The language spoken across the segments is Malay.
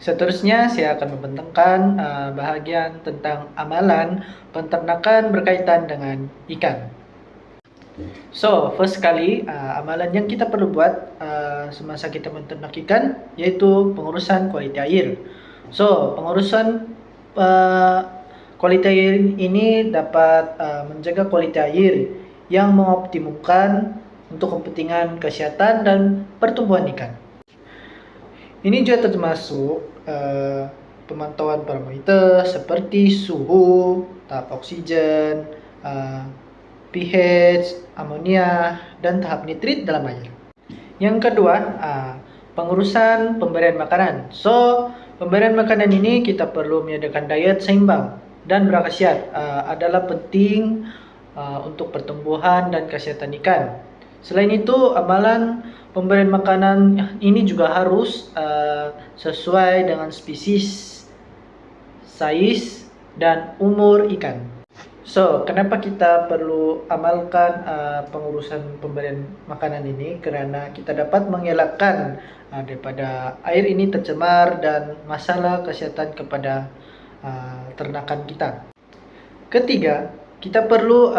Seterusnya, saya akan membentangkan bahagian tentang amalan peternakan berkaitan dengan ikan. So, first sekali, amalan yang kita perlu buat semasa kita menternak ikan, yaitu pengurusan kualiti air. So, pengurusan kualiti air ini dapat menjaga kualiti air yang mengoptimumkan untuk kepentingan kesehatan dan pertumbuhan ikan. Ini juga termasuk pemantauan parameter seperti suhu, tahap oksigen, pH, amonia, dan tahap nitrit dalam air. Yang kedua, pengurusan pemberian makanan. So, pemberian makanan ini kita perlu menyediakan diet seimbang dan berkhasiat adalah penting untuk pertumbuhan dan kesehatan ikan. Selain itu, amalan pemberian makanan ini juga harus sesuai dengan spesies, size, dan umur ikan. So, kenapa kita perlu amalkan pengurusan pemberian makanan ini? Karena kita dapat mengelakkan daripada air ini tercemar dan masalah kesehatan kepada ternakan kita. Ketiga, kita perlu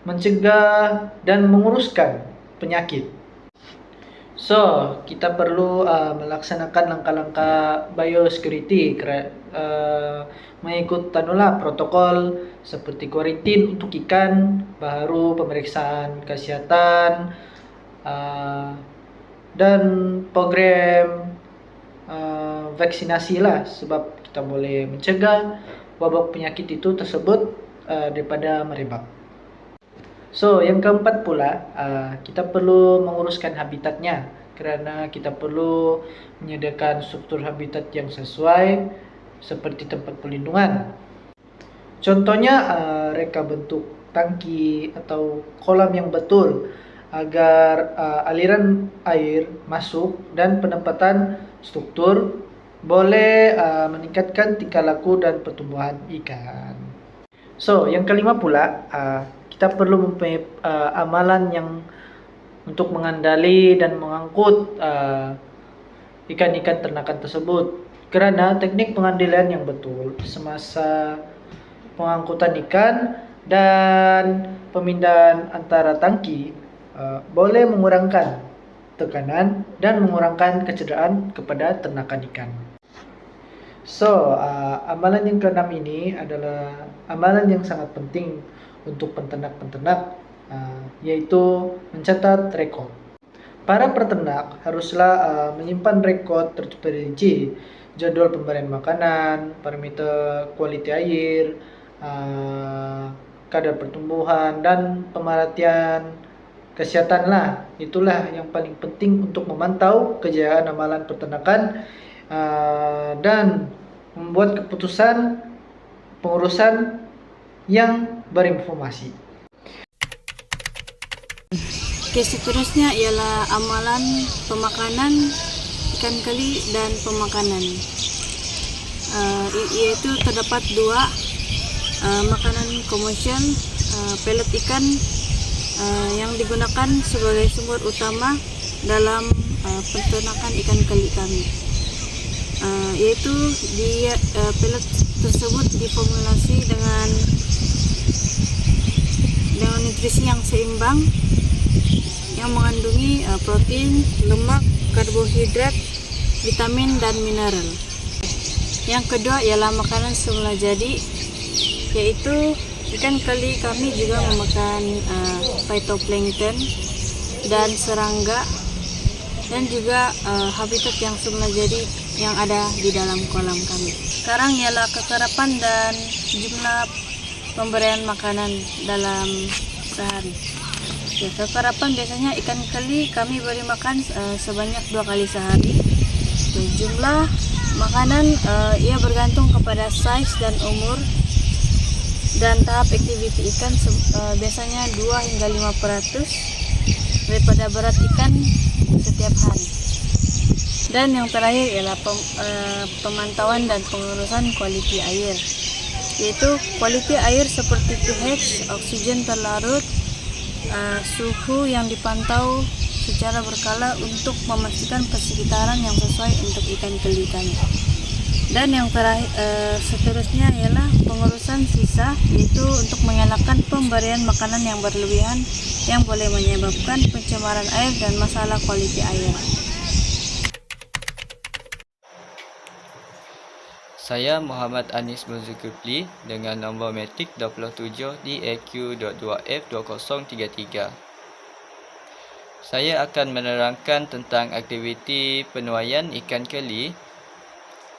mencegah dan menguruskan penyakit. So, kita perlu melaksanakan langkah-langkah biosecurity, mengikut protokol seperti kuarantin untuk ikan, baru pemeriksaan kesehatan, dan program vaksinasi lah, sebab kita boleh mencegah wabak penyakit itu tersebut daripada merebak. So, yang keempat pula, kita perlu menguruskan habitatnya, karena kita perlu menyediakan struktur habitat yang sesuai seperti tempat perlindungan. Contohnya, reka bentuk tangki atau kolam yang betul agar aliran air masuk, dan penempatan struktur boleh meningkatkan tingkah laku dan pertumbuhan ikan. So, yang kelima pula, kita perlu mempunyai amalan yang untuk mengandali dan mengangkut ikan-ikan ternakan tersebut. Karena teknik pengandalian yang betul semasa pengangkutan ikan dan pemindahan antara tangki boleh mengurangkan tekanan dan mengurangkan kecederaan kepada ternakan ikan. So, amalan yang keenam ini adalah amalan yang sangat penting untuk peternak-peternak, yaitu mencatat rekod. Para peternak haruslah menyimpan rekod terperinci, jadwal pemberian makanan, parameter kualiti air, kadar pertumbuhan, dan pemerhatian kesehatan lah. Itulah yang paling penting untuk memantau kejayaan amalan peternakan dan membuat keputusan pengurusan yang berinformasi. Oke, seterusnya ialah amalan pemakanan ikan keli dan pemakanan. Yaitu terdapat dua, makanan komersial, pelet ikan yang digunakan sebagai sumber utama dalam peternakan ikan keli kami. Yaitu pelet tersebut diformulasi dengan nutrisi yang seimbang, yang mengandungi protein, lemak, karbohidrat, vitamin, dan mineral. Yang kedua ialah makanan semula jadi, yaitu ikan keli kami juga memakan phytoplankton dan serangga, dan juga habitat yang semula jadi yang ada di dalam kolam kami. Sekarang ialah kekerapan dan jumlah pemberian makanan dalam sehari. Ya, kekerapan biasanya ikan keli kami beri makan sebanyak 2 kali sehari. Jumlah makanan ia bergantung kepada size dan umur dan tahap aktiviti ikan, biasanya 2 hingga 5% daripada berat ikan setiap hari. Dan yang terakhir ialah pemantauan dan pengurusan kualiti air, yaitu kualiti air seperti pH, oksigen terlarut, suhu yang dipantau secara berkala untuk memastikan persekitaran yang sesuai untuk ikan keli kami. Dan yang terakhir, seterusnya ialah pengurusan sisa, yaitu untuk mengelakkan pemberian makanan yang berlebihan yang boleh menyebabkan pencemaran air dan masalah kualiti air. Saya Muhammad Anis Zulkifli dengan nombor metrik 27 DAQ.2F2033. Saya akan menerangkan tentang aktiviti penuaian ikan keli.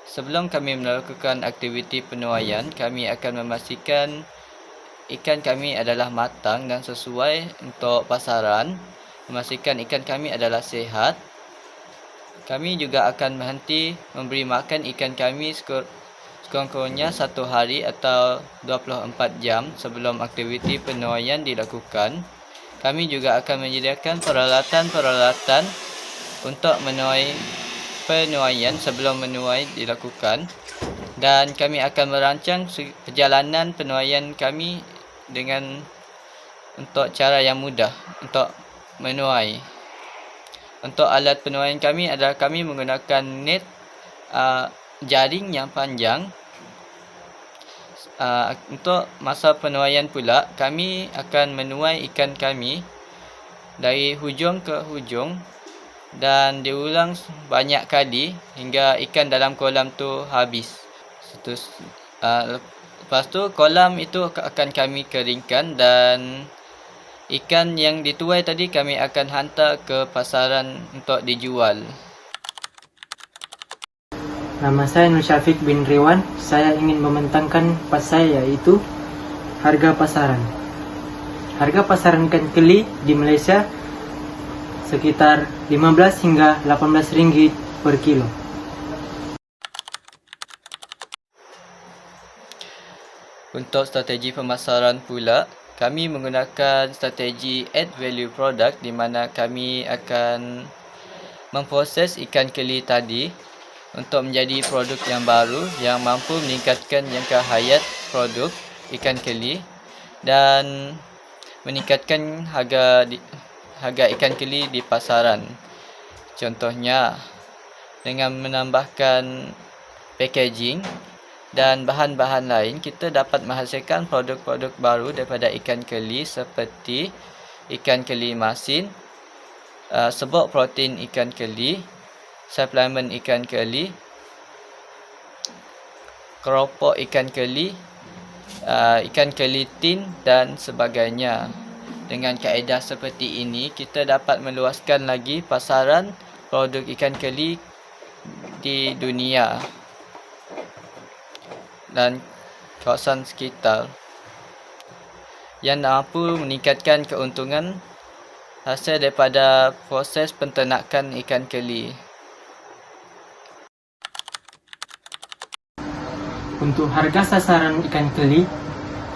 Sebelum kami melakukan aktiviti penuaian, kami akan memastikan ikan kami adalah matang dan sesuai untuk pasaran, memastikan ikan kami adalah sihat. Kami juga akan berhenti memberi makan ikan kami sekurang-kurangnya 1 hari atau 24 jam sebelum aktiviti penuaian dilakukan. Kami juga akan menyediakan peralatan-peralatan untuk penuaian sebelum menuai dilakukan, dan kami akan merancang perjalanan penuaian kami untuk cara yang mudah untuk menuai. Untuk alat penuaian kami adalah kami menggunakan net jaring yang panjang. Untuk masa penuaian pula, kami akan menuai ikan kami dari hujung ke hujung dan diulang banyak kali hingga ikan dalam kolam tu habis. Lepas tu kolam itu akan kami keringkan, dan ikan yang dituai tadi kami akan hantar ke pasaran untuk dijual. Nama saya Nur Syafiq bin Riwan. Saya ingin membentangkan pas saya, yaitu harga pasaran. Harga pasaran ikan keli di Malaysia sekitar 15 hingga 18 ringgit per kilo. Untuk strategi pemasaran pula, kami menggunakan strategi add value product, di mana kami akan memproses ikan keli tadi untuk menjadi produk yang baru yang mampu meningkatkan jangka hayat produk ikan keli dan meningkatkan harga ikan keli di pasaran. Contohnya, dengan menambahkan packaging dan bahan-bahan lain, kita dapat menghasilkan produk-produk baru daripada ikan keli seperti ikan keli masin, sebok protein ikan keli, suplemen ikan keli, keropok ikan keli, ikan keli tin dan sebagainya. Dengan kaedah seperti ini, kita dapat meluaskan lagi pasaran produk ikan keli di dunia dan kawasan sekitar, yang mampu meningkatkan keuntungan hasil daripada proses penternakan ikan keli. Untuk harga sasaran ikan keli,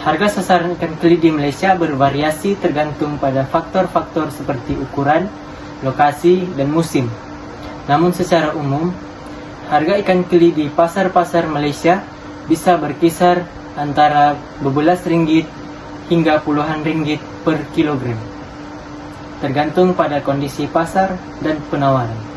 harga sasaran ikan keli di Malaysia bervariasi tergantung pada faktor-faktor seperti ukuran, lokasi, dan musim. Namun secara umum, harga ikan keli di pasar-pasar Malaysia bisa berkisar antara bebelas ringgit hingga puluhan ringgit per kilogram, tergantung pada kondisi pasar dan penawaran.